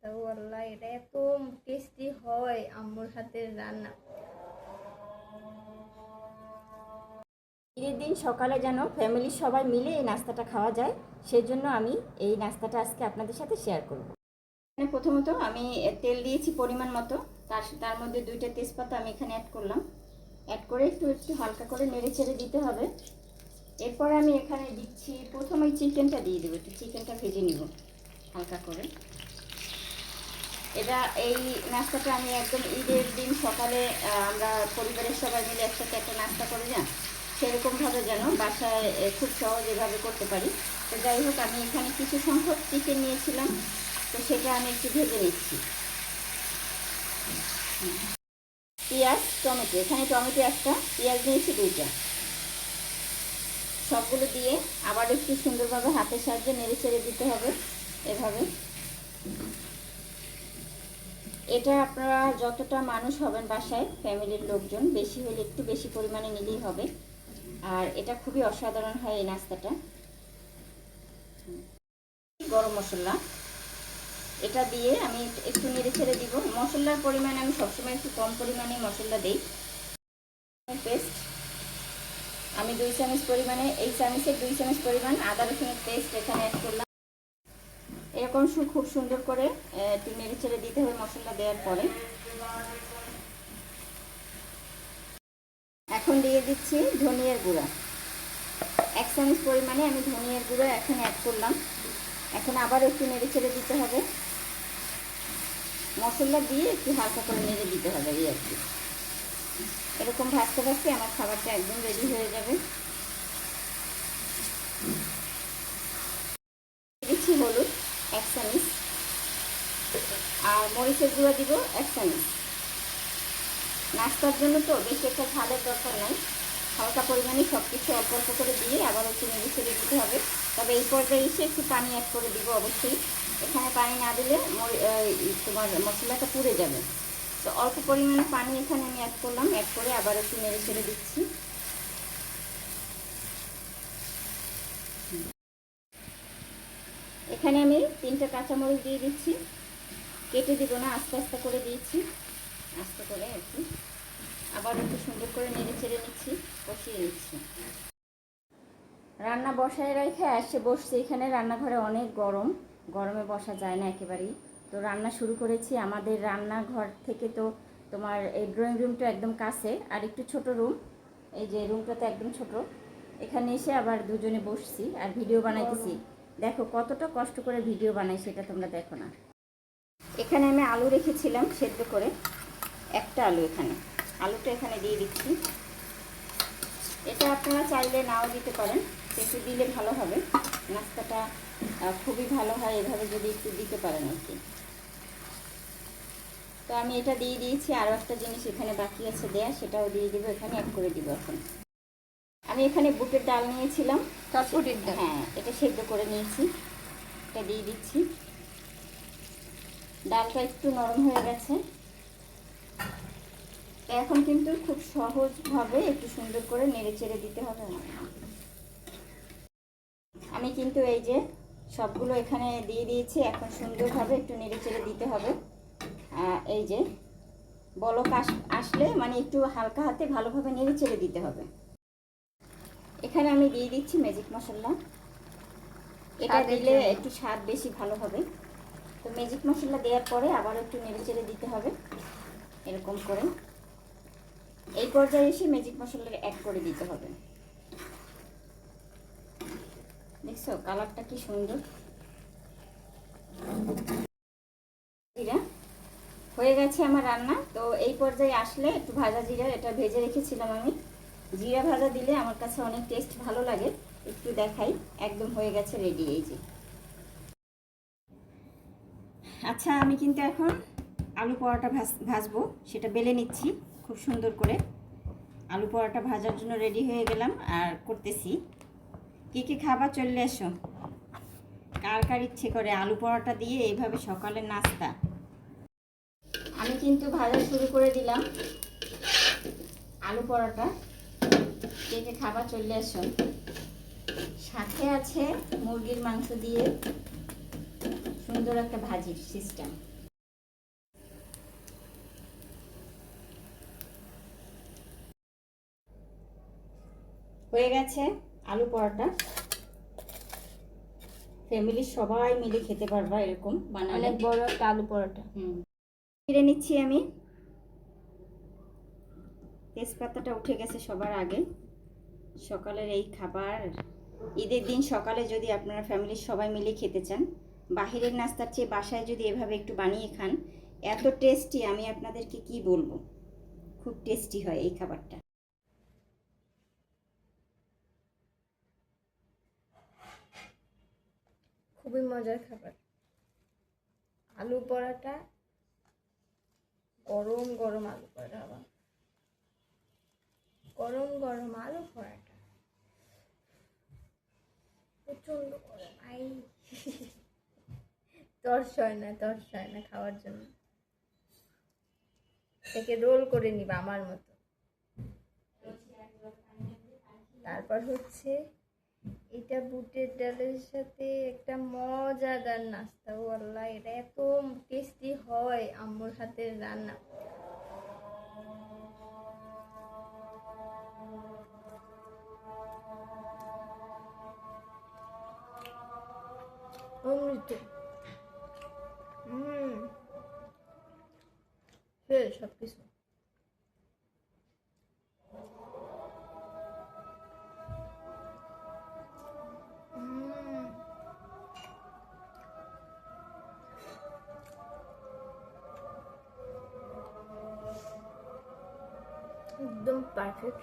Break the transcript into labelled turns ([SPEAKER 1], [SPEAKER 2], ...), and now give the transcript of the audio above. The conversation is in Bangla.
[SPEAKER 1] আল্লাহ, এটা এত টেস্টি হয় আম্মুর হাতের রান্না।
[SPEAKER 2] ঈদের দিন সকালে যেন ফ্যামিলির সবাই মিলে এই নাস্তাটা খাওয়া যায়, সেজন্য আমি এই নাস্তাটা আজকে আপনাদের সাথে শেয়ার করব। প্রথমত আমি তেল দিয়েছি পরিমাণ মতো, তার মধ্যে 2টা তেজপাতা আমি এখানে অ্যাড করলাম। অ্যাড করে একটু হালকা করে নেড়ে চেড়ে দিতে হবে। এরপর আমি এখানে দিচ্ছি, প্রথমে চিকেনটা দিয়ে দেবো, একটু চিকেনটা ভেজে নিব হালকা করে। এটা এই নাস্তাটা আমি একদম ঈদের দিন সকালে আমরা পরিবারের সবাই মিলে একসাথে একটা নাস্তা করে না, সেরকমভাবে যেন বাসায় খুব সহজ এভাবে করতে পারি। তো যাই হোক, আমি এখানে কিছু সংখ্যক চিকেন নিয়েছিলাম, তো সেটা আমি একটু ভেজে নিচ্ছি। পেঁয়াজ, টমেটো, এখানে টমেটো একটা, পেঁয়াজ নিয়েছি 2টা। সবগুলো দিয়ে আবার একটু সুন্দরভাবে হাতের সাহায্যে নেড়ে চেড়ে দিতে হবে এভাবে। এটা আপনারা যতটা মানুষ হবেন বাসায়, ফ্যামিলির লোকজন বেশি হলে একটু বেশি পরিমাণে নিলেই হবে। আর এটা খুবই অসাধারণ হয় এই নাস্তাটা। গরম মশলা এটা দিয়ে আমি একটু নেড়ে ছেড়ে দিব। মশলার পরিমাণ আমি সবসময় একটু কম পরিমাণে মশলা দিই। পেস্ট আমি 2 চামচ পরিমাণে, এই চামচের 2 চামচ পরিমাণ আদা রসুনের পেস্ট এখানে অ্যাড করলাম। এরকম খুব সুন্দর করে একটু নেড়ে ছেড়ে দিতে হবে মশলা দেওয়ার পরে। এখন দিয়ে দিচ্ছি ধনিয়ার গুঁড়া, 1 চামচ পরিমাণে আমি ধনিয়ার গুঁড়া এখন অ্যাড করলাম। এখন আবার একটু নেড়ে ছেড়ে দিতে হবে, মশলা দিয়ে একটু হালকা করে নেড়ে দিতে হবে। এই আর কি, এরকম ভাজতে ভাজতে আমার খাবারটা একদম রেডি হয়ে যাবে। দিচ্ছি হলুদ 1 চামচ, আর মরিচের গুঁড়া দিব 1 চামচ। নাস্তার জন্য তো বেশি একটা ঝালের দরকার নাই, হালকা পরিমাণে সব কিছু অল্প অল্প করে দিয়ে আবার একটু নেড়ে ছেড়ে দিতে হবে। তবে এই পর্যায়ে এসে একটু পানি অ্যাড করে দিব অবশ্যই। এখানে পানি না দিলে তোমার মশলাটা পুড়ে যাবে। তো অল্প পরিমাণে পানি এখানে আমি অ্যাড করলাম, অ্যাড করে আবার একটু নেড়ে ছেড়ে দিচ্ছি। এখানে আমি 3টা কাঁচামরিচ দিয়ে দিচ্ছি, কেটে দিব না, আস্তে আস্তে করে দিয়েছি, আস্তে করে আর কি। আবার একটু সুন্দর করে নেড়ে চেড়ে নিচ্ছি, কষিয়ে নিচ্ছি। রান্না বসায় রেখে আসছে বসছি, এখানে রান্নাঘরে অনেক গরম, গরমে বসা যায় না একেবারেই। তো রান্না শুরু করেছি। আমাদের রান্নাঘর থেকে তো তোমার এই ড্রয়িং রুমটা একদম কাছে, আর একটু ছোট রুম, এই যে রুমটা তো একদম ছোট। এখানে এসে আবার দুজনে বসছি আর ভিডিও বানাইতেছি। দেখো কতটা কষ্ট করে ভিডিও বানাই, সেটা তোমরা দেখো না। এখানে আমি আলু রেখেছিলাম সেদ্ধ করে, একটা আলু, এখানে আলুটা এখানে দিয়ে দিচ্ছি। এটা আপনারা চাইলে নাও দিতে পারেন, একটু দিলে ভালো হবে, নাস্তাটা খুবই ভালো হয় এভাবে যদি একটু দিতে পারেন আর কি। তো আমি এটা দিয়ে দিয়েছি। আরও একটা জিনিস এখানে বাকি আছে দেয়া, সেটাও দিয়ে দিব, এখানে অ্যাড করে দিব। এখন আমি এখানে বুটের ডাল নিয়েছিলাম, হ্যাঁ এটা সেদ্ধ করে নিয়েছি, এটা দিয়ে দিচ্ছি। ডালটা একটু নরম হয়ে গেছে। এখন কিন্তু খুব সহজভাবে একটু সুন্দর করে নেড়ে চেড়ে দিতে হবে। আমি কিন্তু এই যে সবগুলো এখানে দিয়ে দিয়েছি, এখন সুন্দরভাবে একটু নেড়ে চেড়ে দিতে হবে। এই যে বলক আসলে মানে একটু হালকা হাতে ভালোভাবে নেড়ে চেড়ে দিতে হবে। এখানে আমি দিয়ে দিচ্ছি ম্যাজিক মশলা, এটা দিলে একটু স্বাদ বেশি ভালো হবে। তো ম্যাজিক মশলা দেওয়ার পরে আবার একটু নেড়ে চেড়ে দিতে হবে এরকম করে। এই পর্যায়ে এসে ম্যাজিক মশলা অ্যাড করে দিতে হবে। দেখছো কালারটা কি সুন্দর। জিরা হয়ে গেছে আমার রান্না। তো এই পর্যায়ে আসলে একটু ভাজা জিরা, এটা ভেজে রেখেছিলাম আমি, জিরা ভাজা দিলে আমার কাছে অনেক টেস্ট ভালো লাগে। একটু দেখাই, একদম হয়ে গেছে রেডি। এই যে আচ্ছা, আমি কিন্তু এখন আলু পরোটা ভাজবো, সেটা বেলে নিচ্ছি খুব সুন্দর করে। আলু পরোটা ভাজার জন্য রেডি হয়ে গেলাম আর করতেছি। কে কে খাবার চলে এসো, কার কার ইচ্ছে করে আলু পরোটা দিয়ে এইভাবে সকালের নাস্তা। আমি কিন্তু ভাজা শুরু করে দিলাম আলু পরোটা, কে কে খাবার চলে এসো। সাথে আছে মুরগির মাংস দিয়ে সুন্দর একটা ভাজির সিস্টেম। হয়ে গেছে আলু পরোটা। ফ্যামিলির সবাই মিলে খেতে পারবা এরকম বানালে।
[SPEAKER 1] অনেক বড় একটা আলু পরোটা।
[SPEAKER 2] ফিরে নিচ্ছি আমি। তেজপাতাটা উঠে গেছে সবার আগে। সকালের এই খাবার, ঈদের দিন সকালে যদি আপনারা ফ্যামিলির সবাই মিলে খেতে চান, বাহিরের নাস্তার চেয়ে বাসায় যদি এভাবে একটু বানিয়ে খান, এত টেস্টি আমি আপনাদেরকে কি বলবো। খুব টেস্টি হয় এই খাবারটা।
[SPEAKER 1] খুবই মজার খাবার। আলু পরোটা, গরম গরম আলু পরোটা, আবার গরম গরম আলু পরোটা, প্রচন্ড গরম। আই তর্স হয় না খাওয়ার জন্য। এটাকে রোল করে নিবা আমার মতো। তারপর হচ্ছে এটা বুটের ডালের সাথে একটা মজাদার নাস্তা। ও আল্লাহ, এটা এত টেস্টি হয় আম্মুর হাতের রান্না। অমৃত। ফের সবকিছু। একদম পারফেক্ট।